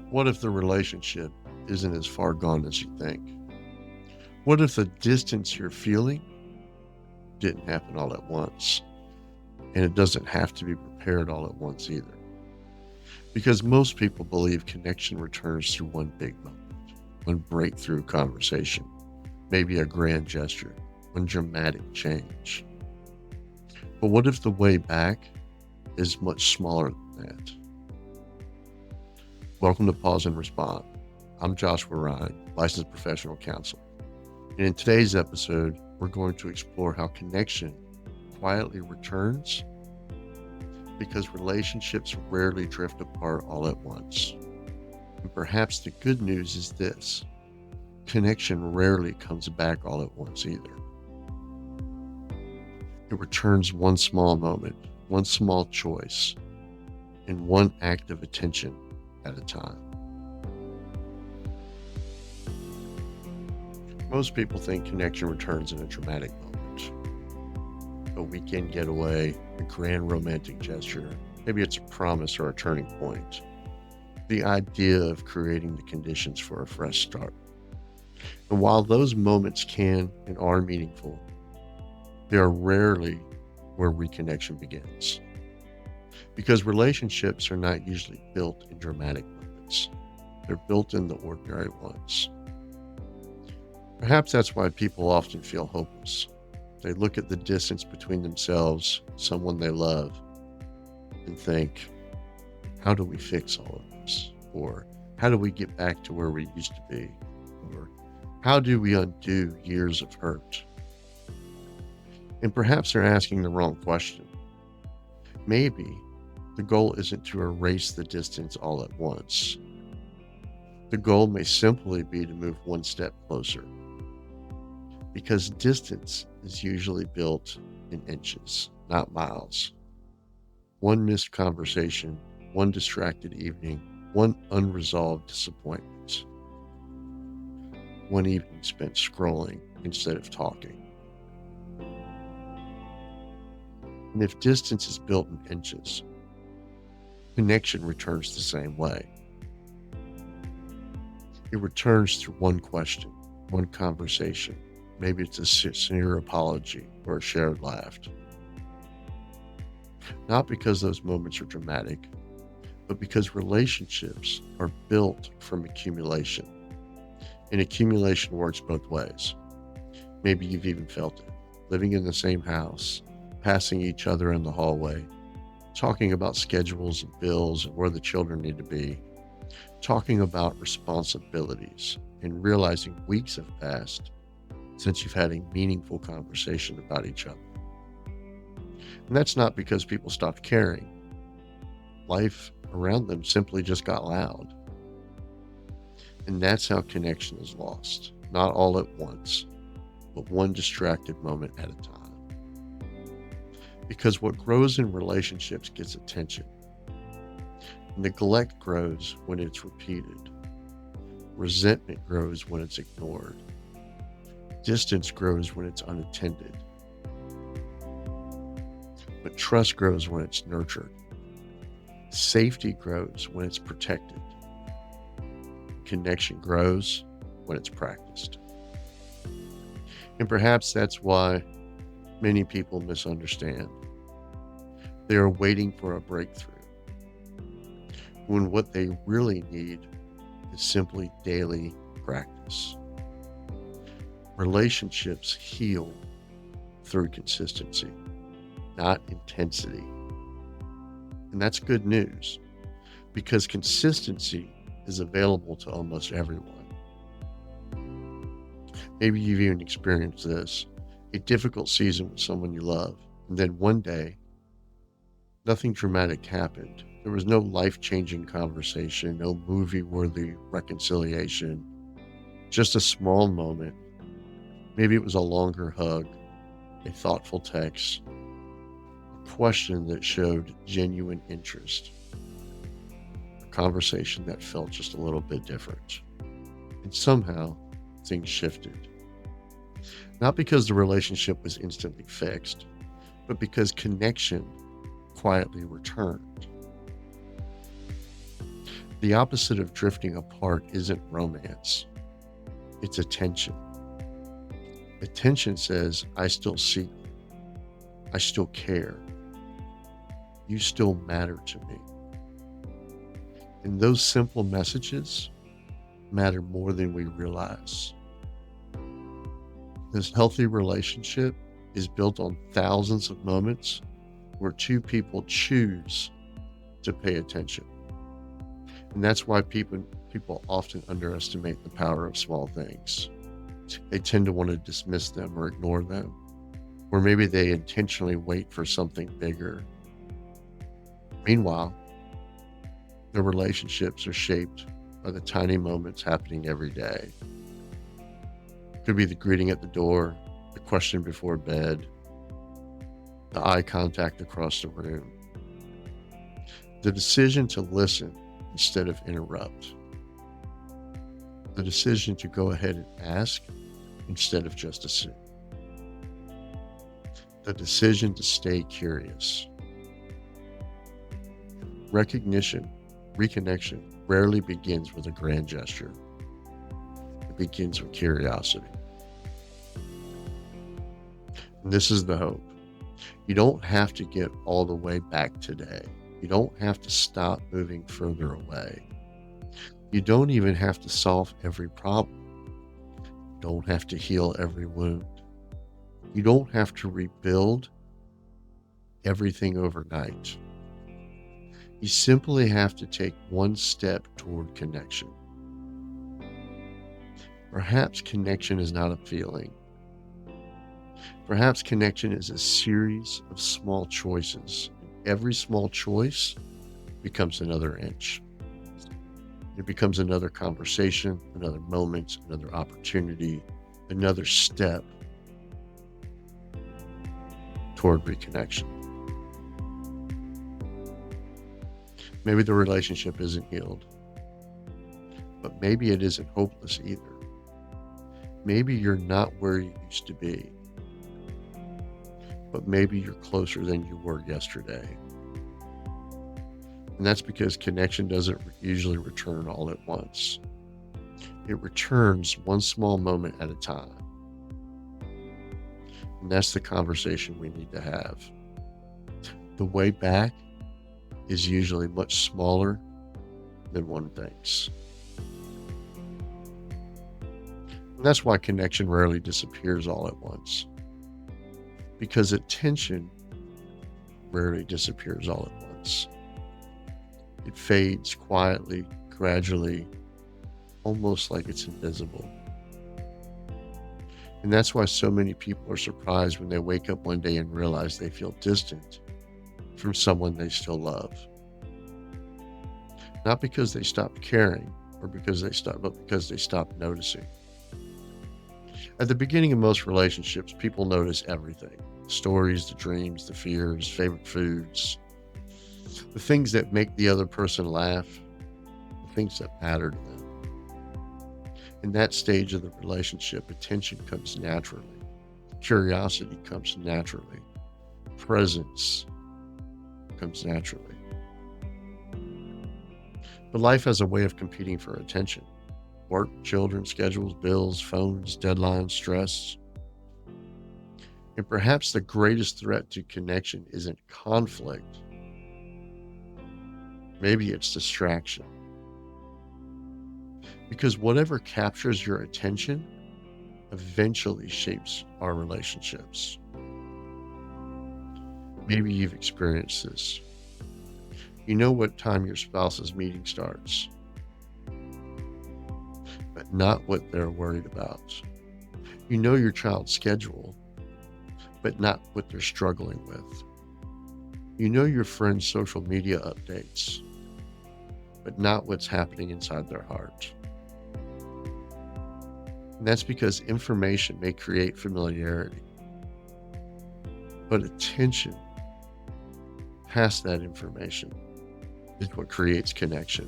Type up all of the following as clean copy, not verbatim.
What if the relationship isn't as far gone as you think? What if the distance you're feeling didn't happen all at once? And it doesn't have to be prepared all at once either. Because most people believe connection returns through one big moment, one breakthrough conversation, maybe a grand gesture, one dramatic change. But what if the way back is much smaller than that? Welcome to Pause and Respond. I'm Josua Rine, licensed professional counselor. And in today's episode, we're going to explore how connection quietly returns because relationships rarely drift apart all at once. And perhaps the good news is this: connection rarely comes back all at once either. It returns one small moment, one small choice, and one act of attention at a time. Most people think connection returns in a dramatic moment. A weekend getaway, a grand romantic gesture, maybe it's a promise or a turning point. The idea of creating the conditions for a fresh start. And while those moments can and are meaningful, they are rarely where reconnection begins. Because relationships are not usually built in dramatic moments. They're built in the ordinary ones. Perhaps that's why people often feel hopeless. They look at the distance between themselves, someone they love, and think, how do we fix all of this? Or how do we get back to where we used to be? Or how do we undo years of hurt? And perhaps they're asking the wrong question. Maybe the goal isn't to erase the distance all at once. The goal may simply be to move one step closer. Because distance is usually built in inches, not miles. One missed conversation, one distracted evening, one unresolved disappointment. One evening spent scrolling instead of talking. And if distance is built in inches, connection returns the same way. It returns through one question, one conversation. Maybe it's a sincere apology or a shared laugh. Not because those moments are dramatic, but because relationships are built from accumulation. And accumulation works both ways. Maybe you've even felt it. Living in the same house, passing each other in the hallway, talking about schedules and bills and where the children need to be, talking about responsibilities, and realizing weeks have passed since you've had a meaningful conversation about each other. And that's not because people stopped caring. Life around them simply just got loud. And that's how connection is lost, not all at once, but one distracted moment at a time. Because what grows in relationships gets attention. Neglect grows when it's repeated. Resentment grows when it's ignored. Distance grows when it's unattended. But trust grows when it's nurtured. Safety grows when it's protected. Connection grows when it's practiced. And perhaps that's why many people misunderstand. They are waiting for a breakthrough, when what they really need is simply daily practice. Relationships heal through consistency, not intensity. And that's good news, because consistency is available to almost everyone. Maybe you've even experienced this: a difficult season with someone you love, and then one day, nothing dramatic happened. There was no life-changing conversation, no movie-worthy reconciliation, just a small moment. Maybe it was a longer hug, a thoughtful text, a question that showed genuine interest, a conversation that felt just a little bit different. And somehow, things shifted. Not because the relationship was instantly fixed, but because connection quietly returned. The opposite of drifting apart isn't romance, it's attention. Attention says, I still see you, I still care, you still matter to me. And those simple messages matter more than we realize. This healthy relationship is built on thousands of moments where two people choose to pay attention. And that's why people often underestimate the power of small things. They tend to want to dismiss them or ignore them, or maybe they intentionally wait for something bigger. Meanwhile, their relationships are shaped by the tiny moments happening every day. It could be the greeting at the door, the question before bed, the eye contact across the room, the decision to listen instead of interrupt, the decision to go ahead and ask instead of just assume, the decision to stay curious. Reconnection rarely begins with a grand gesture. It begins with curiosity. And this is the hope. You don't have to get all the way back today. You don't have to stop moving further away. You don't even have to solve every problem. You don't have to heal every wound. You don't have to rebuild everything overnight. You simply have to take one step toward connection. Perhaps connection is not a feeling. Perhaps connection is a series of small choices. Every small choice becomes another inch. It becomes another conversation, another moment, another opportunity, another step toward reconnection. Maybe the relationship isn't healed, but maybe it isn't hopeless either. Maybe you're not where you used to be, but maybe you're closer than you were yesterday. And that's because connection doesn't usually return all at once. It returns one small moment at a time. And that's the conversation we need to have. The way back is usually much smaller than one thinks. And that's why connection rarely disappears all at once. Because attention rarely disappears all at once. It fades quietly, gradually, almost like it's invisible. And that's why so many people are surprised when they wake up one day and realize they feel distant from someone they still love. Not because they stopped caring but because they stopped noticing. At the beginning of most relationships, people notice everything. The stories, the dreams, the fears, favorite foods, the things that make the other person laugh, the things that matter to them. In that stage of the relationship, attention comes naturally. Curiosity comes naturally. Presence comes naturally. But life has a way of competing for attention. Work, children, schedules, bills, phones, deadlines, stress. And perhaps the greatest threat to connection isn't conflict. Maybe it's distraction. Because whatever captures your attention eventually shapes our relationships. Maybe you've experienced this. You know what time your spouse's meeting starts, but not what they're worried about. You know your child's schedule, but not what they're struggling with. You know your friend's social media updates, but not what's happening inside their heart. And that's because information may create familiarity, but attention past that information is what creates connection.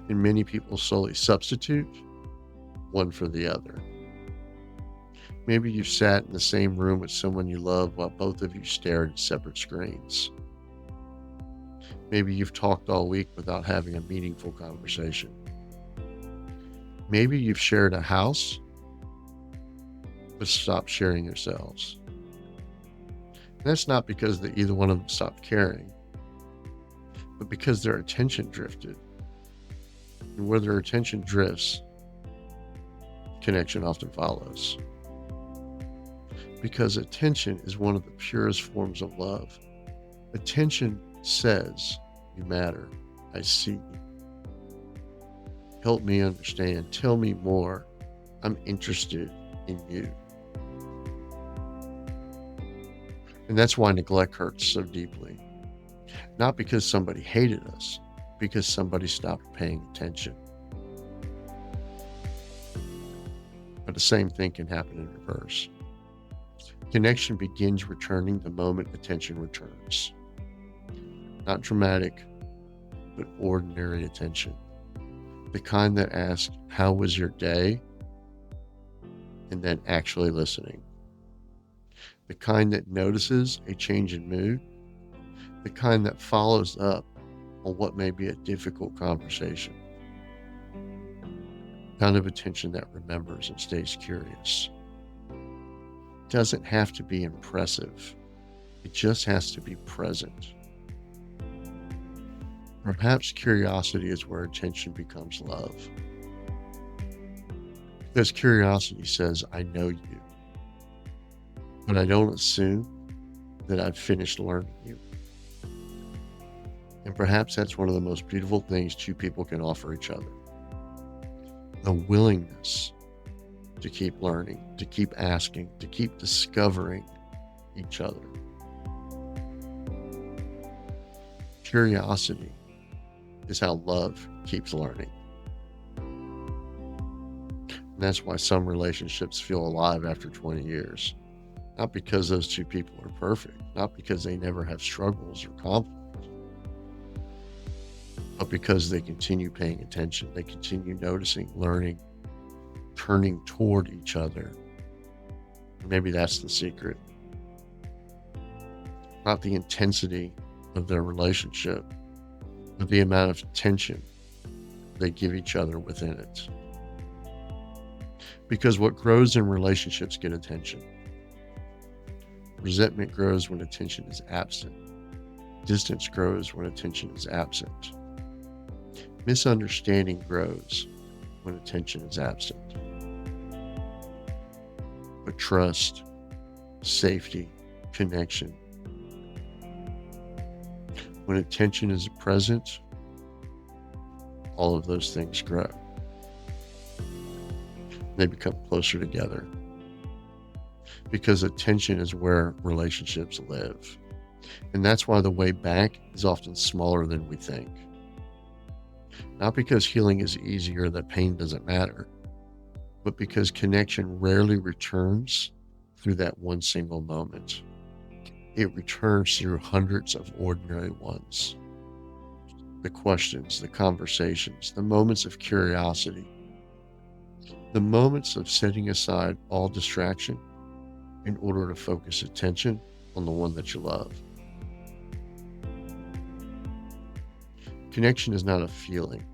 And many people slowly substitute one for the other. Maybe you've sat in the same room with someone you love while both of you stared at separate screens. Maybe you've talked all week without having a meaningful conversation. Maybe you've shared a house, but stopped sharing yourselves. And that's not because that either one of them stopped caring, but because their attention drifted. And where their attention drifts, connection often follows. Because attention is one of the purest forms of love. Attention says, you matter. I see you. Help me understand. Tell me more. I'm interested in you. And that's why neglect hurts so deeply. Not because somebody hated us, because somebody stopped paying attention. But the same thing can happen in reverse. Connection begins returning the moment attention returns. Not dramatic, but ordinary attention. The kind that asks, how was your day? And then actually listening. The kind that notices a change in mood. The kind that follows up on what may be a difficult conversation. Kind of attention that remembers and stays curious. It doesn't have to be impressive. It just has to be present. Perhaps curiosity is where attention becomes love. Because curiosity says, I know you, but I don't assume that I've finished learning you. And perhaps that's one of the most beautiful things two people can offer each other. The willingness to keep learning, to keep asking, to keep discovering each other. Curiosity is how love keeps learning. And that's why some relationships feel alive after 20 years. Not because those two people are perfect, not because they never have struggles or conflict, but because they continue paying attention, they continue noticing, learning, turning toward each other. Maybe that's the secret. Not the intensity of their relationship, but the amount of attention they give each other within it. Because what grows in relationships get attention. Resentment grows when attention is absent. Distance grows when attention is absent. Misunderstanding grows when attention is absent. But trust, safety, connection, when attention is present, all of those things grow. They become closer together. Because attention is where relationships live. And that's why the way back is often smaller than we think. Not because healing is easier or that pain doesn't matter, but because connection rarely returns through that one single moment. It returns through hundreds of ordinary ones. The questions, the conversations, the moments of curiosity, the moments of setting aside all distraction in order to focus attention on the one that you love. Connection is not a feeling.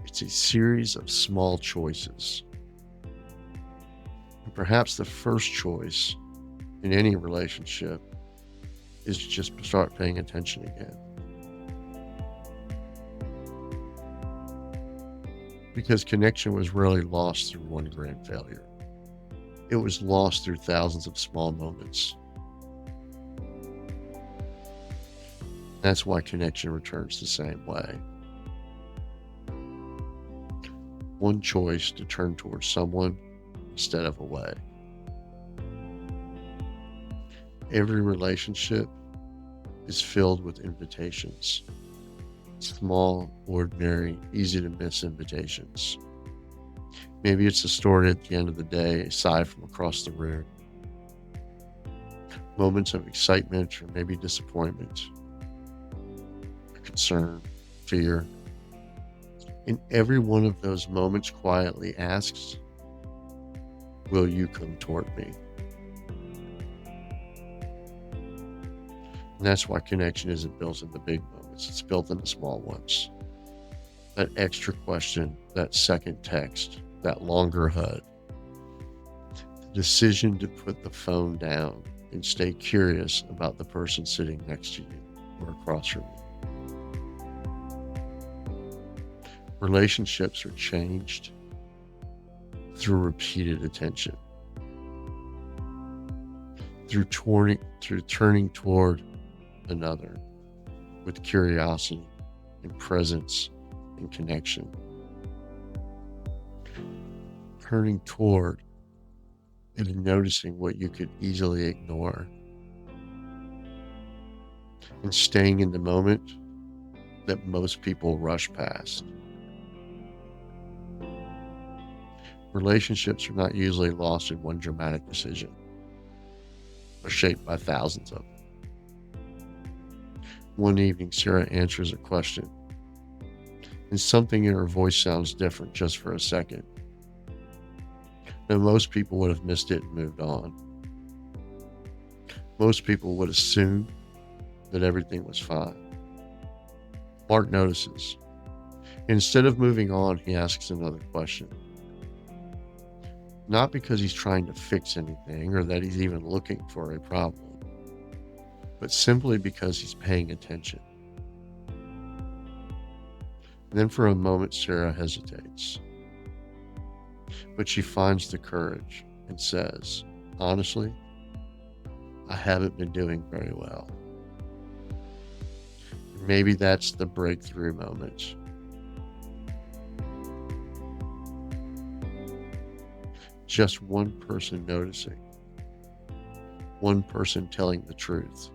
It's a series of small choices. And perhaps the first choice in any relationship is to just start paying attention again. Because connection was rarely lost through one grand failure. It was lost through thousands of small moments. That's why connection returns the same way. One choice to turn towards someone instead of away. Every relationship is filled with invitations. Small, ordinary, easy to miss invitations. Maybe it's a story at the end of the day, a sigh from across the room. Moments of excitement or maybe disappointment. Concern, fear. And every one of those moments quietly asks, will you come toward me? And that's why connection isn't built in the big moments, it's built in the small ones. That extra question, that second text, that longer HUD, the decision to put the phone down and stay curious about the person sitting next to you or across from you. Relationships are changed through repeated attention, through turning toward another with curiosity and presence and connection. Turning toward and noticing what you could easily ignore, and staying in the moment that most people rush past. Relationships are not usually lost in one dramatic decision. They're shaped by thousands of them. One evening, Sarah answers a question, and something in her voice sounds different just for a second. Now, most people would have missed it and moved on. Most people would assume that everything was fine. Mark notices. Instead of moving on, he asks another question. Not because he's trying to fix anything or that he's even looking for a problem, but simply because he's paying attention. And then for a moment, Sarah hesitates. But she finds the courage and says, honestly, I haven't been doing very well. Maybe that's the breakthrough moment. Just one person noticing, one person telling the truth.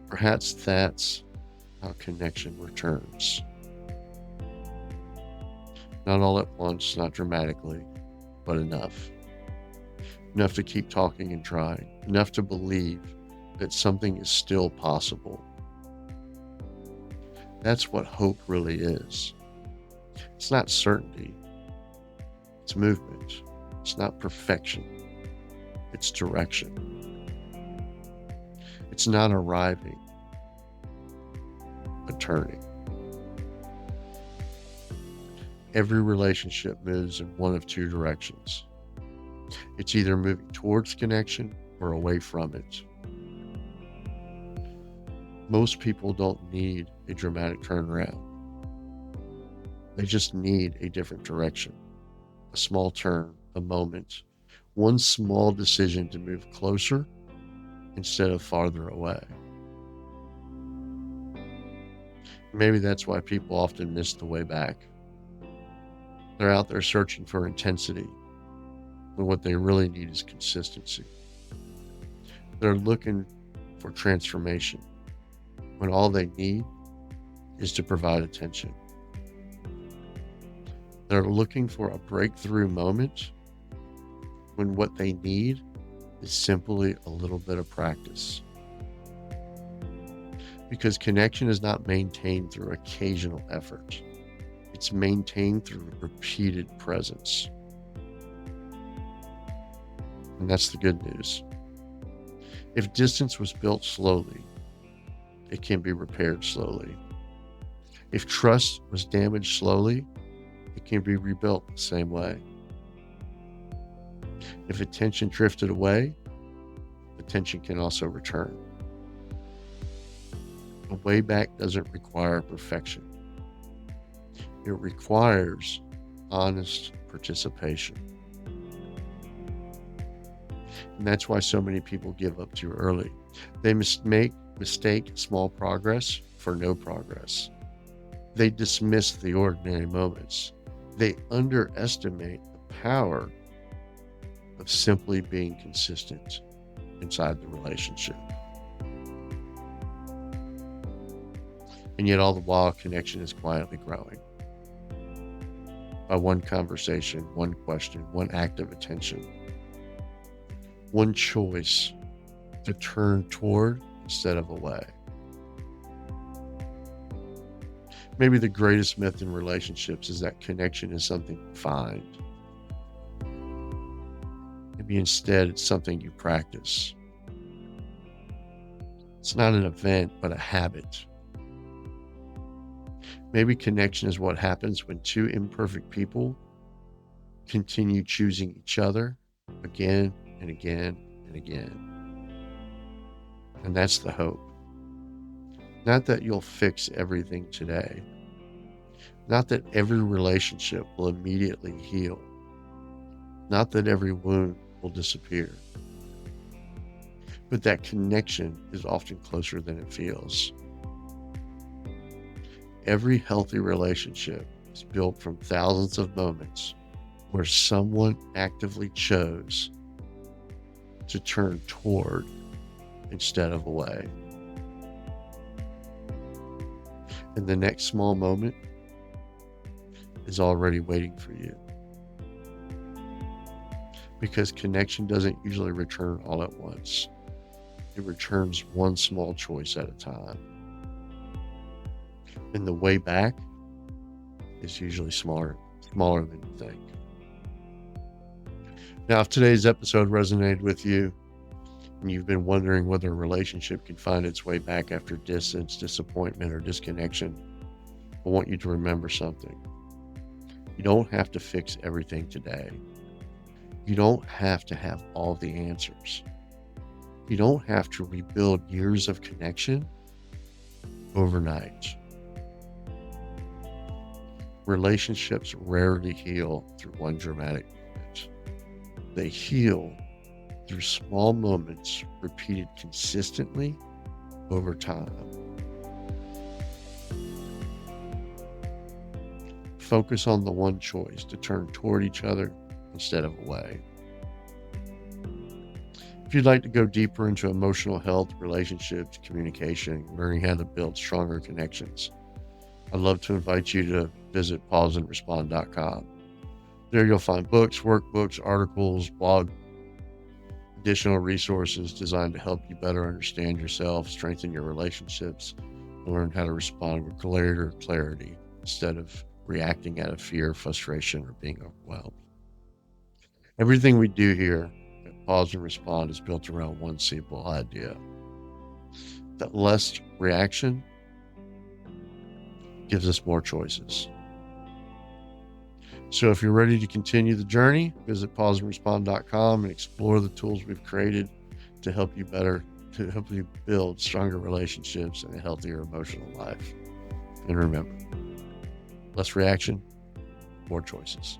Perhaps that's how connection returns. Not all at once, not dramatically, but enough. Enough to keep talking and trying. Enough to believe that something is still possible. That's what hope really is. It's not certainty. It's movement. It's not perfection. It's direction. It's not arriving, but turning. Every relationship moves in one of two directions. It's either moving towards connection or away from it. Most people don't need a dramatic turnaround. They just need a different direction, a small turn, a moment, one small decision to move closer instead of farther away. Maybe that's why people often miss the way back. They're out there searching for intensity, when what they really need is consistency. They're looking for transformation, when all they need is to provide attention. They're looking for a breakthrough moment, when what they need is simply a little bit of practice. Because connection is not maintained through occasional effort. It's maintained through repeated presence. And that's the good news. If distance was built slowly, it can be repaired slowly. If trust was damaged slowly, it can be rebuilt the same way. If attention drifted away, attention can also return. A way back doesn't require perfection. It requires honest participation. And that's why so many people give up too early. They mistake small progress for no progress. They dismiss the ordinary moments. They underestimate the power of simply being consistent inside the relationship. And yet all the while, connection is quietly growing. By one conversation, one question, one act of attention, one choice to turn toward instead of away. Maybe the greatest myth in relationships is that connection is something you find. Maybe instead it's something you practice. It's not an event, but a habit. Maybe connection is what happens when two imperfect people continue choosing each other again and again and again. And that's the hope. Not that you'll fix everything today. Not that every relationship will immediately heal. Not that every wound will disappear. But that connection is often closer than it feels. Every healthy relationship is built from thousands of moments where someone actively chose to turn toward instead of away. And the next small moment is already waiting for you. Because connection doesn't usually return all at once. It returns one small choice at a time. And the way back is usually smaller than you think. Now, if today's episode resonated with you and you've been wondering whether a relationship can find its way back after distance, disappointment, or disconnection, I want you to remember something. You don't have to fix everything today. You don't have to have all the answers. You don't have to rebuild years of connection overnight. Relationships rarely heal through one dramatic moment. They heal through small moments repeated consistently over time. Focus on the one choice to turn toward each other instead of away. If you'd like to go deeper into emotional health, relationships, communication, learning how to build stronger connections, I'd love to invite you to visit pauseandrespond.com. There you'll find books, workbooks, articles, blog, additional resources designed to help you better understand yourself, strengthen your relationships, and learn how to respond with clarity instead of reacting out of fear, frustration, or being overwhelmed. Everything we do here at Pause and Respond is built around one simple idea: that less reaction gives us more choices. So if you're ready to continue the journey, visit pauseandrespond.com and explore the tools we've created to help you build stronger relationships and a healthier emotional life. And remember, less reaction, more choices.